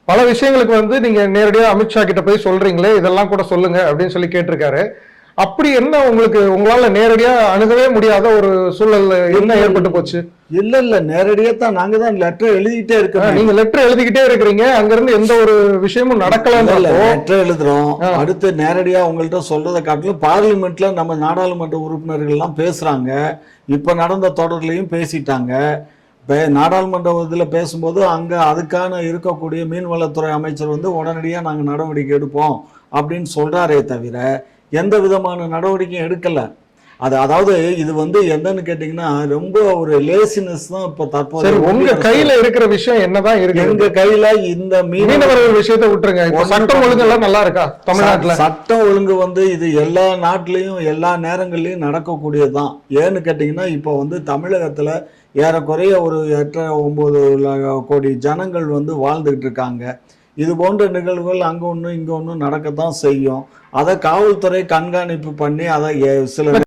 பல விஷயங்களுக்கு வந்து நீங்க நேரடியா அமித்ஷா கிட்ட போய் சொல்றீங்களே, இதெல்லாம் கூட சொல்லுங்க அப்படின்னு சொல்லி கேட்டிருக்காரு. அப்படி என்ன உங்களுக்கு உங்களால நேரடியா அணுகவே முடியாத ஒரு சூழல் என்ன ஏற்பட்டு போச்சு? இல்ல நேரடியா தான் நாங்க தான் லெட்டர் எழுதிக்கிட்டே இருக்கோம். நீங்க லெட்டர் எழுதிக்கிட்டே இருக்கிறீங்க, அங்க இருந்து எந்த ஒரு விஷயமும் நடக்கலன்றப்போ லெட்டர் எழுதுறோம். அடுத்து நேரடியா உங்கள்ட்ட சொல்றதை காட்டிலும் பார்லிமெண்ட்ல நம்ம நாடாளுமன்ற உறுப்பினர்கள் எல்லாம் பேசுறாங்க. இப்ப நடந்த தொடர்லையும் பேசிட்டாங்க. நாடாளுமன்ற இதில் பேசும்போது அங்க அதுக்கான இருக்கக்கூடிய மீன்வளத்துறை அமைச்சர் வந்து உடனடியாக நாங்கள் நடவடிக்கை எடுப்போம் அப்படின்னு சொல்றாரே தவிர எந்த விதமான நடவடிக்கையும் எடுக்கல. அதாவது இது வந்து என்னன்னு கேட்டீங்கன்னா ரொம்ப ஒரு லேசினஸ் தான் இப்ப தற்போது. உங்க கையில இருக்கிற விஷயம் என்னதான் இருக்கு? எங்க கையில இந்த மீனவர்கள் விஷயத்தை விட்டுருங்க. சட்டம் ஒழுங்கு எல்லாம் நல்லா இருக்கா தமிழ்நாட்டுல? சட்டம் ஒழுங்கு வந்து இது எல்லா நாட்டிலையும் எல்லா நேரங்கள்லயும் நடக்கக்கூடியதுதான். ஏன்னு கேட்டீங்கன்னா இப்ப வந்து தமிழகத்துல ஏறக்குறைய ஒரு 8-9 கோடி ஜனங்கள் வந்து வாழ்ந்துகிட்டு இருக்காங்க. இது போன்ற நிகழ்வுகள் அங்க ஒன்றும் இங்க ஒன்றும் நடக்கத்தான் செய்யும். அதை காவல்துறை கண்காணிப்பு பண்ணி அதை சில